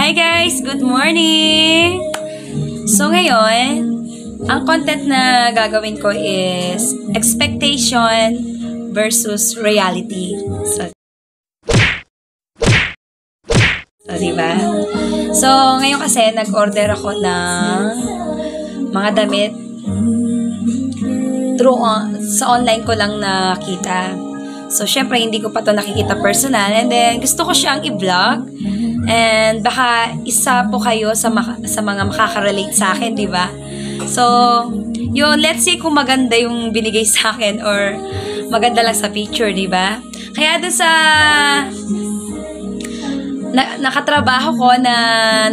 Hi guys! Good morning! So ngayon, ang content na gagawin ko is expectation versus reality. So diba? So ngayon kasi nag-order ako ng mga damit sa online ko lang nakita. So syempre hindi ko pa to nakikita personal, and then gusto ko siyang i-vlog. And baka isa po kayo sa mga makaka-relate sa akin, di ba? So, yun, let's see kung maganda yung binigay sa akin or maganda lang sa picture, di ba? Kaya doon sa nakatrabaho ko na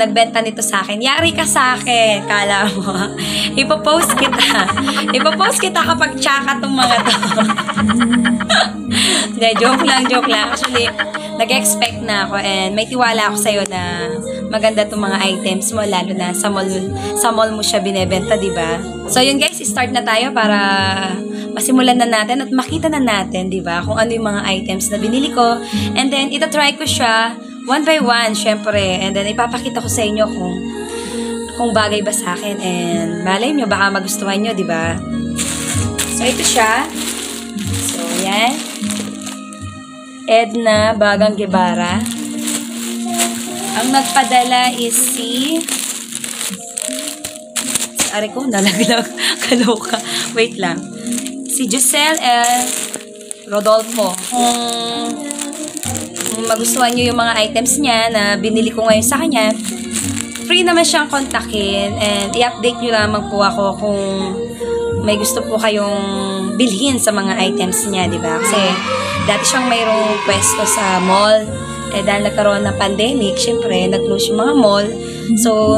nagbenta nito sa akin, yari ka sa akin, kala mo. Ipopost kita kapag tsaka tong mga to. Hindi, joke lang. Actually, nag-expect na ako and may tiwala ako sa'yo na maganda tong mga items mo, lalo na sa mall mo siya binebenta, diba? So yun guys, start na tayo para masimulan na natin at makita na natin, diba, kung ano yung mga items na binili ko. And then, itatry ko siya one by one, syempre. And then, ipapakita ko sa inyo kung bagay ba sa akin. And malay nyo, baka magustuhan nyo, diba? So, ito siya. So, yan. Edna Bagang Guevara. Ang nagpadala is si ari ko, nalaglag. Kaloka. Wait lang. Si Giselle L. Rodolfo. Kung magustuhan nyo yung mga items niya na binili ko ngayon sa kanya, free naman siyang kontakin and i-update nyo lamang po ako kung may gusto po kayong bilhin sa mga items niya, di ba? Kasi dati siyang mayroong pwesto sa mall. Eh, dahil nagkaroon ng pandemic, syempre, nag-close yung mga mall. So,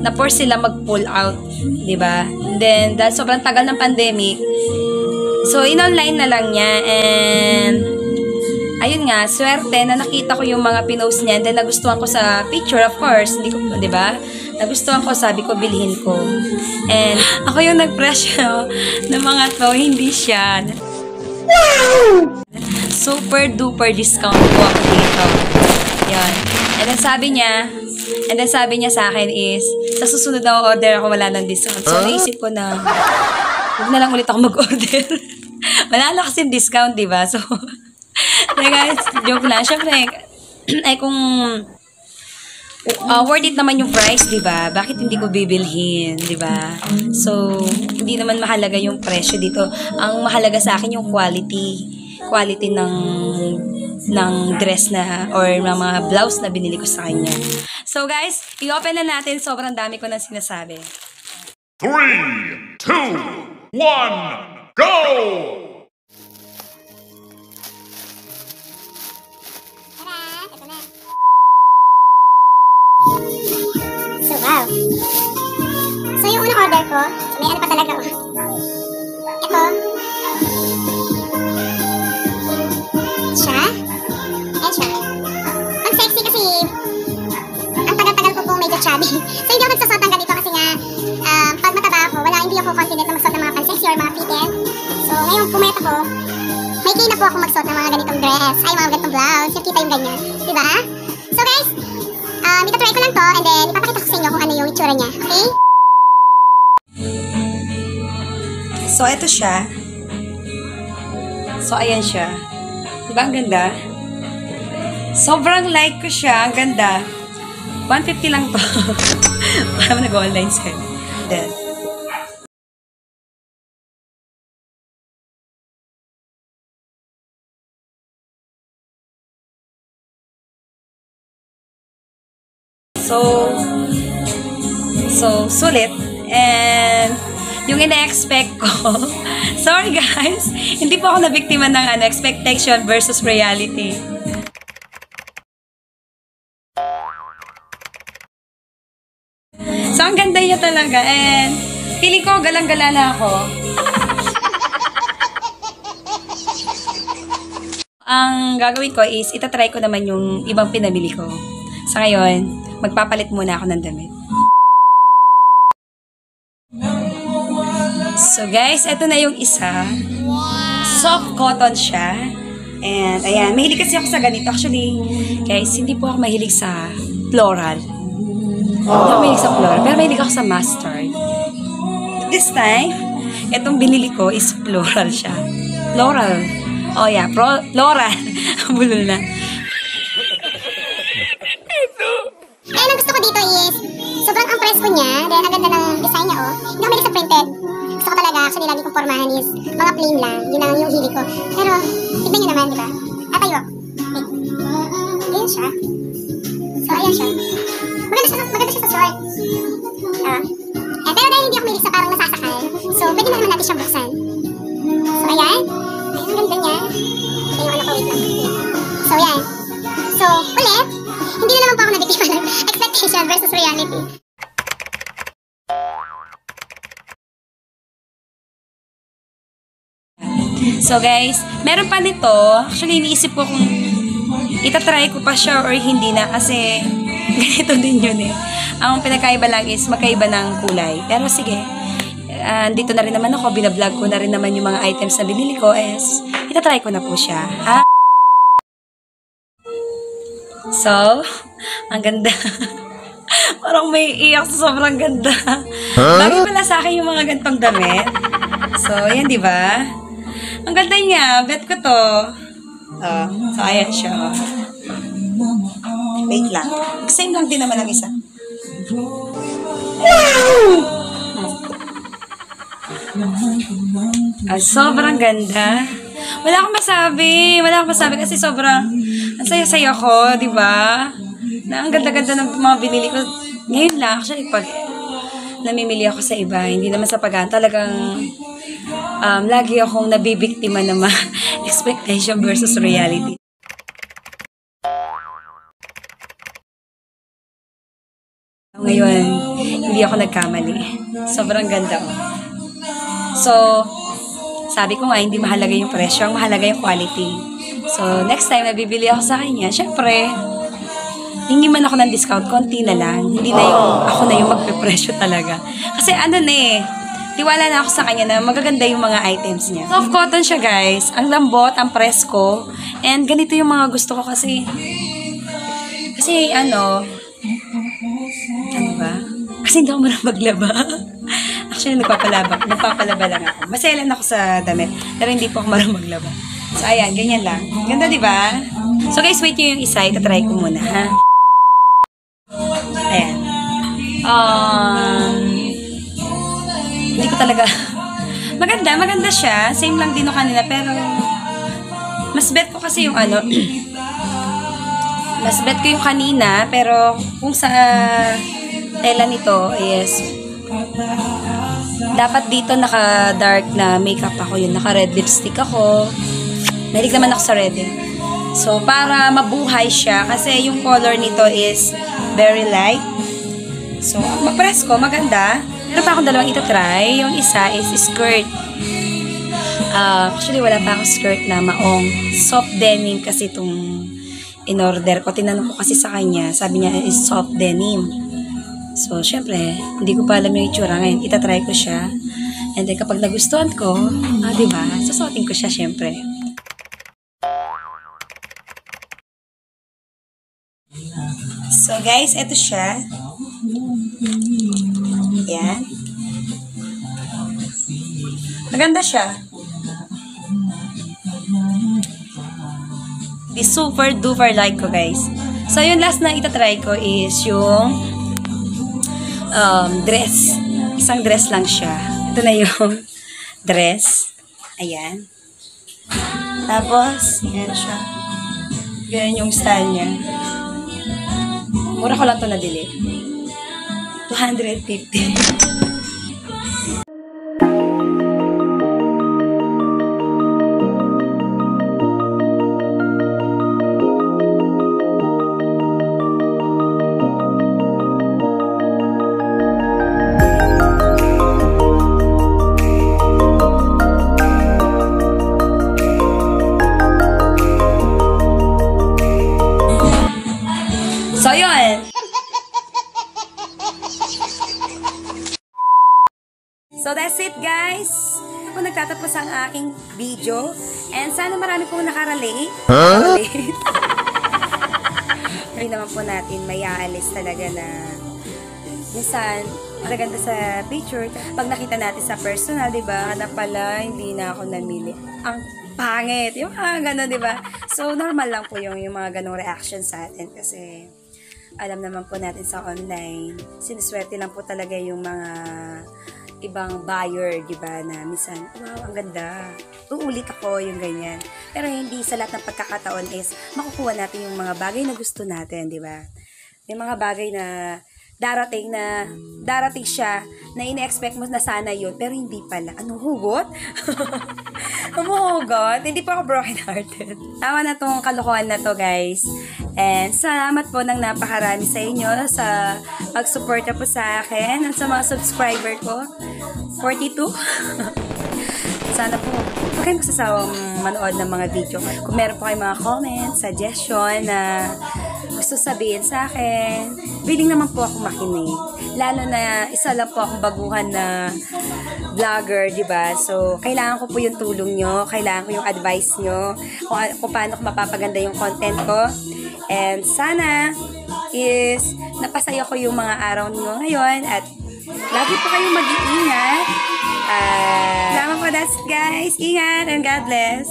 na-force sila mag-pull out, di ba? Then, dahil sobrang tagal ng pandemic, so, in-online na lang niya. And, ayun nga, swerte na nakita ko yung mga pinost niya. And then, nagustuhan ko sa picture, of course. Hindi ko, di ba? Nagustuhan ko, sabi ko, bilhin ko. And, ako yung nag-presyo ng mga to, hindi siya. Super duper discount po ako dito. Yan. And then sabi niya sa akin is, sa susunod na order ako, wala ng discount. So, naisip ko na, huwag na lang ulit ako mag-order. Wala na kasi discount, di ba? So, guys, joke lang. Siyempre, ay kung worth it naman yung price, di ba? Bakit hindi ko bibilhin, di ba? So, hindi naman mahalaga yung presyo dito. Ang mahalaga sa akin yung quality ng dress na or mga blouse na binili ko sa kanya. So guys, i-open na natin. Sobrang dami ko nang sinasabi. 3, 2, 1, go! So, wow. So, yung unang order ko, may ano pa talaga. Ito. Siya. Ayan siya. Ang sexy kasi, ang tagal-tagal ko pong medyo chubby. So, hindi ako nagsusot ng ganito kasi nga, pag mataba ako, hindi ako confident na magsuot ng mga pan-sexy or mga fitted. So, ngayong pumayat ako, may kay na po ako magsuot ng mga ganitong dress. Ay, mga ganitong blouse. Yung kita yung ganyan. Diba? So, guys, itatry ko lang to and then ipapakita ko sa inyo kung ano yung itsura niya. Okay? So, ito siya. So, ayan siya. Diba ang ganda? Sobrang like ko siya. Ang ganda. 150 lang to. Para nag-online sale. Then, So, sulit. And, yung ina-expect ko, sorry guys, hindi po ako nabiktima ng expectation versus reality. So, ang ganda niya talaga. And, feeling ko, galang-gala na ako. Ang gagawin ko is, itatry ko naman yung ibang pinamili ko. Sa ngayon, magpapalit muna ako ng damit. So guys, ito na yung isa. Soft cotton siya. And ayan, mahilig kasi ako sa ganito. Actually, guys, hindi po ako mahilig sa floral. Hindi ako mahilig sa floral, pero mahilig ako sa mustard. This time, itong binili ko is floral siya. Floral. Oh yeah, floral. Bulol na. Ang gusto ko dito is, sobrang ang presko niya, then ang ganda ng design niya, oh. Hindi ako mahilig sa printed. Gusto ko talaga, actually, lagi kong pormahan is mga plain lang. Yun lang yung hilig ko. Pero, tignan niyo naman, di ba? Tayo. Ayan siya. So, ayan siya. Maganda siya sa short. Pero dahil hindi ako mahilig sa parang nasasakal, so, pwede na naman natin siyang buksan. So, ayan. Ayan, ang ganda niya. Ito yung ano ko, wait lang. So, ayan. So, ulit, hindi na naman po ako nabiktima ng expectation versus reality. So guys, meron pa nito. Actually, iniisip ko kung itatry ko pa siya or hindi na kasi ganito din yun eh. Ang pinakaiba lang is magkaiba ng kulay. Pero sige, dito na rin naman ako, binablog ko na rin naman yung mga items na binili ko is itatry ko na po siya. Ha? So, ang ganda. Parang may iyak sa sobrang ganda. Bagay pala sa akin yung mga gantong damit. So, yan di ba? Ang ganda niya. Bet ko to. So, ayan siya. Wait lang. Same lang din naman ang isa. Sobrang ganda. Wala akong masabi kasi sobrang ang saya-saya ko, di ba? Na ang ganda-ganda ng mga binili ko. Ngayon lang, actually, pag namimili ako sa iba, hindi naman sa pagkaan, talagang lagi akong nabibiktima ng mga expectation versus reality. Ngayon, hindi ako nagkamali. Sobrang ganda ko. So, sabi ko nga, hindi mahalaga yung presyo, ang mahalaga yung quality. So, next time na bibili ako sa kanya, syempre, hingi man ako ng discount, konti na lang. Hindi na yung, ako na yung magpe-presyo talaga. Kasi ano na eh, tiwala na ako sa kanya na magaganda yung mga items niya. Soft cotton siya guys. Ang lambot, ang presko. And ganito yung mga gusto ko kasi ano ba? Kasi hindi ako marunong maglaba. Actually, nagpapalaba lang ako. Maselan ako sa damit. Pero hindi po ako marunong maglaba. So, ayan, ganyan lang. Ganda, di ba? So, guys, wait nyo yung isa. Itatry ko muna, ha? Ayan. Hindi ko talaga... maganda siya. Same lang din o kanina, pero... Mas bet ko kasi yung ano... mas bet ko yung kanina, pero kung sa tela nito is... dapat dito naka-dark na makeup ako yun. Naka-red lipstick ako. Mahilig naman ako sa red eh. So, para mabuhay siya, kasi yung color nito is very light. So, mag-press ko, maganda. Meron pa akong dalawang itatry. Yung isa is skirt. Actually, wala pa akong skirt na maong. Soft denim kasi itong in-order ko. Tinanong ko kasi sa kanya. Sabi niya is soft denim. So, syempre, hindi ko pa alam yung itsura ngayon. Itatry ko siya. And then, kapag nagustuhan ko, diba, sasuotin ko siya, syempre. So, guys, eto siya. Ayan. Maganda siya. Di super duper like ko, guys. So, yung last na itatry ko is yung dress. Isang dress lang siya. Ito na yung dress. Ayan. Tapos, yan siya. Ganyan yung style niya. Mura ko lang ito nabili. 250. So, yun. So, that's it, guys. Ako nagtatapos ang aking video. And sana marami pong nakarelate. Ay naman naman po natin may aalis talaga na minsan maganda sa picture. Pag nakita natin sa personal, di ba, na pala, hindi na ako namili. Ang pangit. Yung mga gano'n, di ba? So, normal lang po yung mga ganong reaction sa atin kasi alam naman po natin sa online, sinuswerte lang po talaga yung mga ibang buyer, di ba, na minsan, wow, ang ganda. Uulit ako, yung ganyan. Pero hindi sa lahat ng pagkakataon is makukuha natin yung mga bagay na gusto natin, di ba? May mga bagay na darating siya na ina-expect mo na sana yun, pero hindi pala. Anong hugot? Humuhugot? Hindi po ako broken-hearted. Tama na tong kalokohan na to, guys. And salamat po ng napakarami sa inyo sa pag-suporta po sa akin at sa mga subscriber ko. 42. Sana po, huwag kayong magsasawang manood ng mga video. Kung meron po kayong mga comments, suggestion na gusto sabihin sa akin, willing naman po ako makinig. Lalo na isa lang po akong baguhan na vlogger, di ba? So, kailangan ko po yung tulong nyo, kailangan ko yung advice nyo, kung paano ko mapapaganda yung content ko. And sana is napasaya ko yung mga araw nyo ngayon at lagi po kayong mag-iingat. Salamat po, that's guys. Ingat and God bless.